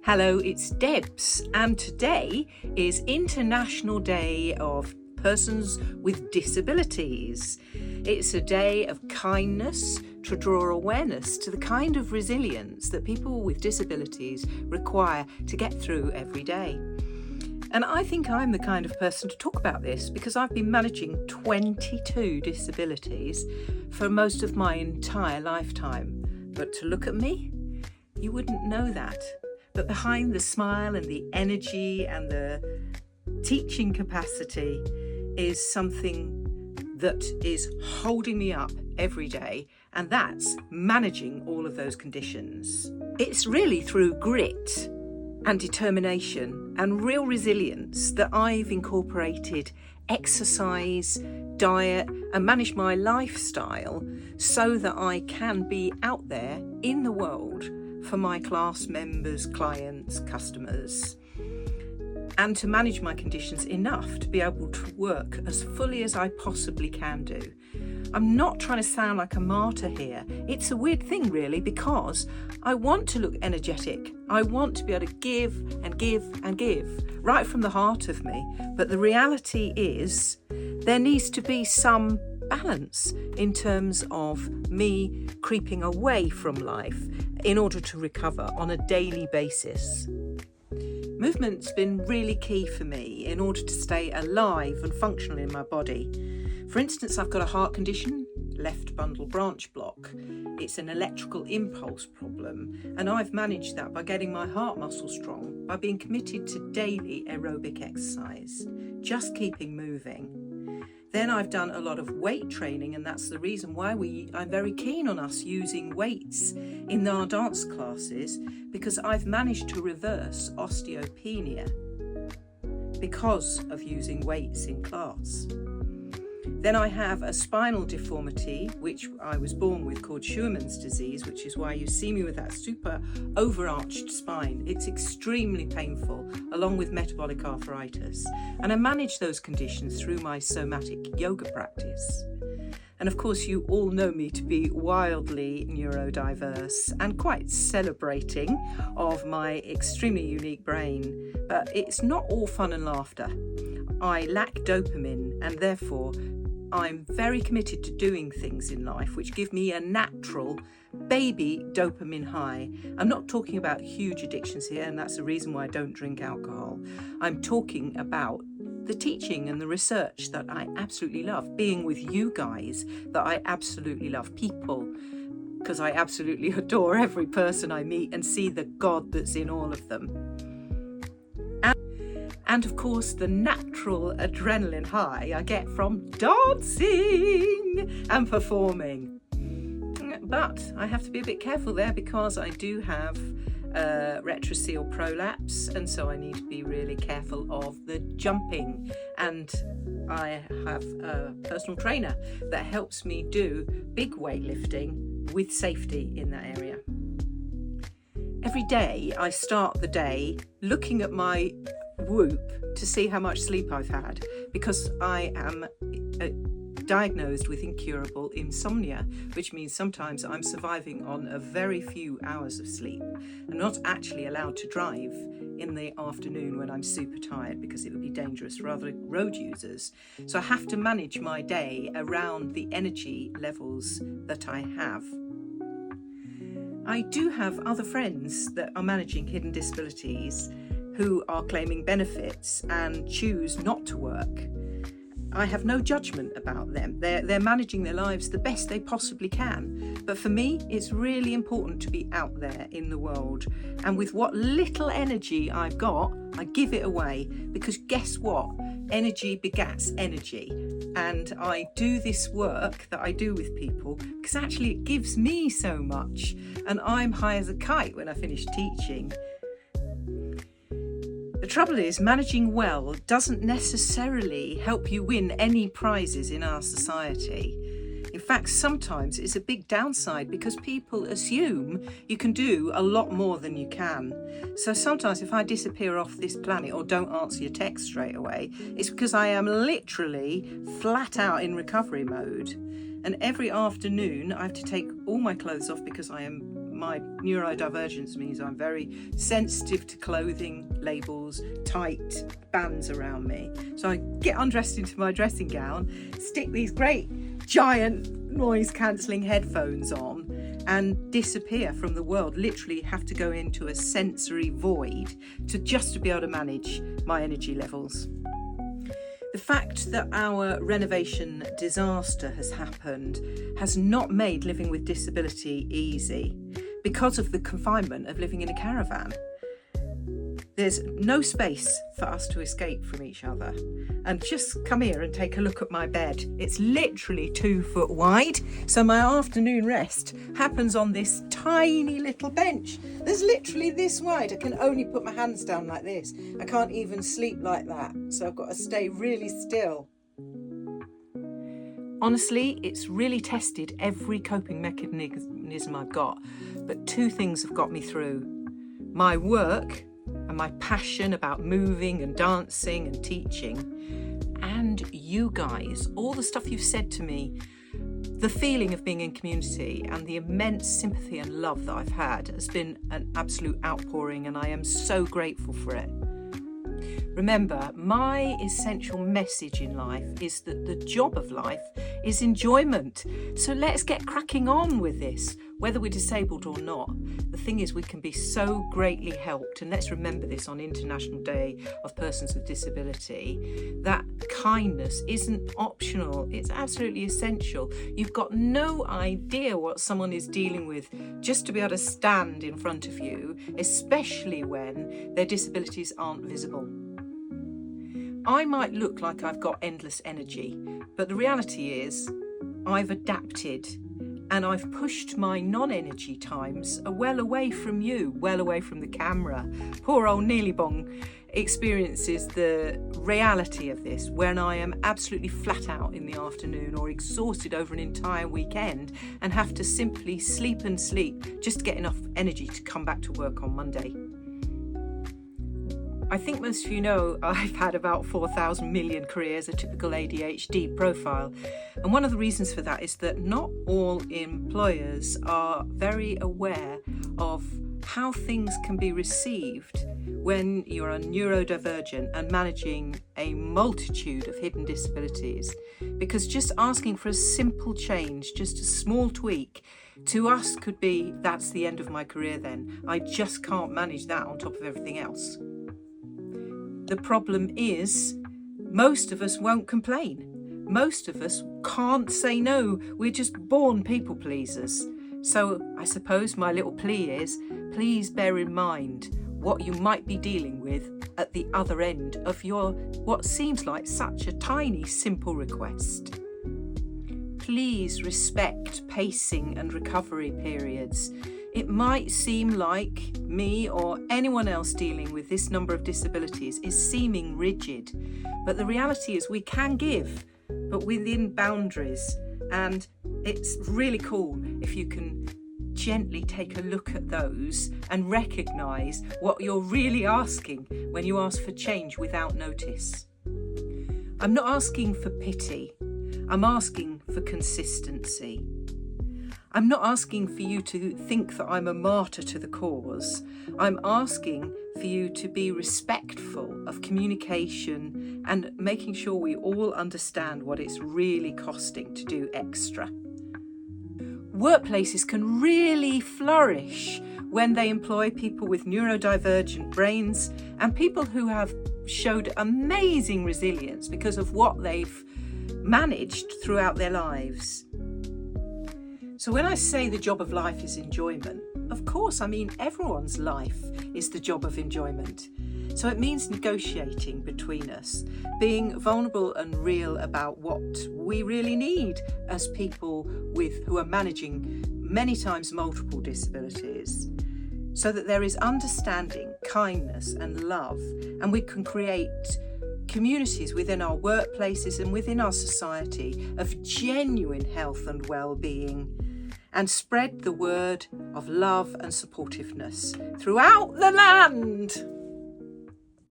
Hello, it's Debs, and today is International Day of Persons with Disabilities. It's a day of kindness to draw awareness to the kind of resilience that people with disabilities require to get through every day. And I think I'm the kind of person to talk about this because I've been managing 22 disabilities for most of my entire lifetime. But to look at me, you wouldn't know that. But behind the smile and the energy and the teaching capacity is something that is holding me up every day, and that's managing all of those conditions. It's really through grit and determination and real resilience that I've incorporated exercise, diet, and manage my lifestyle so that I can be out there in the world for my class members, clients, customers, and to manage my conditions enough to be able to work as fully as I possibly can do. I'm not trying to sound like a martyr here. It's a weird thing really, because I want to look energetic. I want to be able to give and give and give right from the heart of me. But the reality is there needs to be some balance in terms of me creeping away from life in order to recover on a daily basis. Movement's been really key for me in order to stay alive and functional in my body. For instance, I've got a heart condition, left bundle branch block. It's an electrical impulse problem, and I've managed that by getting my heart muscle strong, by being committed to daily aerobic exercise, just keeping moving. Then I've done a lot of weight training, and that's the reason why I'm very keen on us using weights in our dance classes, because I've managed to reverse osteopenia because of using weights in class. Then I have a spinal deformity, which I was born with, called Scheuermann's disease, which is why you see me with that super overarched spine. It's extremely painful, along with metabolic arthritis. And I manage those conditions through my somatic yoga practice. And of course, you all know me to be wildly neurodiverse and quite celebrating of my extremely unique brain. But it's not all fun and laughter. I lack dopamine, and therefore I'm very committed to doing things in life which give me a natural baby dopamine high. I'm not talking about huge addictions here, and that's the reason why I don't drink alcohol. I'm talking about the teaching and the research that I absolutely love, being with you guys that I absolutely love, people, because I absolutely adore every person I meet and see the God that's in all of them. And of course, the natural adrenaline high I get from dancing and performing. But I have to be a bit careful there because I do have retrocele prolapse, and so I need to be really careful of the jumping. And I have a personal trainer that helps me do big weightlifting with safety in that area. Every day I start the day looking at my Whoop to see how much sleep I've had, because I am diagnosed with incurable insomnia, which means sometimes I'm surviving on a very few hours of sleep and not actually allowed to drive in the afternoon when I'm super tired, because it would be dangerous for other road users. So I have to manage my day around the energy levels that I have. I do have other friends that are managing hidden disabilities who are claiming benefits and choose not to work. I have no judgment about them. They're managing their lives the best they possibly can. But for me, it's really important to be out there in the world. And with what little energy I've got, I give it away, because guess what? Energy begats energy. And I do this work that I do with people because actually it gives me so much. And I'm high as a kite when I finish teaching. The trouble is, managing well doesn't necessarily help you win any prizes in our society. In fact, sometimes it's a big downside because people assume you can do a lot more than you can. So sometimes if I disappear off this planet or don't answer your text straight away, it's because I am literally flat out in recovery mode. And every afternoon I have to take all my clothes off because I am my neurodivergence means I'm very sensitive to clothing, labels, tight bands around me. So I get undressed into my dressing gown, stick these great giant noise cancelling headphones on and disappear from the world. Literally have to go into a sensory void to be able to manage my energy levels. The fact that our renovation disaster has happened has not made living with disability easy because of the confinement of living in a caravan. There's no space for us to escape from each other. And just come here and take a look at my bed. It's literally 2 foot wide. So my afternoon rest happens on this tiny little bench. There's literally this wide. I can only put my hands down like this. I can't even sleep like that. So I've got to stay really still. Honestly, it's really tested every coping mechanism I've got. But 2 things have got me through. My work and my passion about moving and dancing and teaching, and you guys, all the stuff you've said to me, the feeling of being in community and the immense sympathy and love that I've had has been an absolute outpouring, and I am so grateful for it. Remember, my essential message in life is that the job of life is enjoyment. So let's get cracking on with this, whether we're disabled or not. The thing is, we can be so greatly helped, and let's remember this on International Day of Persons with Disability, that kindness isn't optional, it's absolutely essential. You've got no idea what someone is dealing with just to be able to stand in front of you, especially when their disabilities aren't visible. I might look like I've got endless energy, but the reality is I've adapted and I've pushed my non-energy times well away from you, well away from the camera. Poor old Neelybong experiences the reality of this when I am absolutely flat out in the afternoon or exhausted over an entire weekend and have to simply sleep and sleep just to get enough energy to come back to work on Monday. I think most of you know I've had about 4,000 million careers, a typical ADHD profile. And one of the reasons for that is that not all employers are very aware of how things can be received when you're a neurodivergent and managing a multitude of hidden disabilities. Because just asking for a simple change, just a small tweak, to us could be, that's the end of my career then. I just can't manage that on top of everything else. The problem is, most of us won't complain. Most of us can't say no. We're just born people pleasers. So I suppose my little plea is, please bear in mind what you might be dealing with at the other end of your what seems like such a tiny, simple request. Please respect pacing and recovery periods. It might seem like me or anyone else dealing with this number of disabilities is seeming rigid, but the reality is we can give, but within boundaries. And it's really cool if you can gently take a look at those and recognise what you're really asking when you ask for change without notice. I'm not asking for pity, I'm asking for consistency. I'm not asking for you to think that I'm a martyr to the cause. I'm asking for you to be respectful of communication and making sure we all understand what it's really costing to do extra. Workplaces can really flourish when they employ people with neurodivergent brains and people who have showed amazing resilience because of what they've managed throughout their lives. So when I say the job of life is enjoyment, of course, I mean everyone's life is the job of enjoyment. So it means negotiating between us, being vulnerable and real about what we really need as people who are managing many times multiple disabilities, so that there is understanding, kindness and love, and we can create communities within our workplaces and within our society of genuine health and well-being, and spread the word of love and supportiveness throughout the land.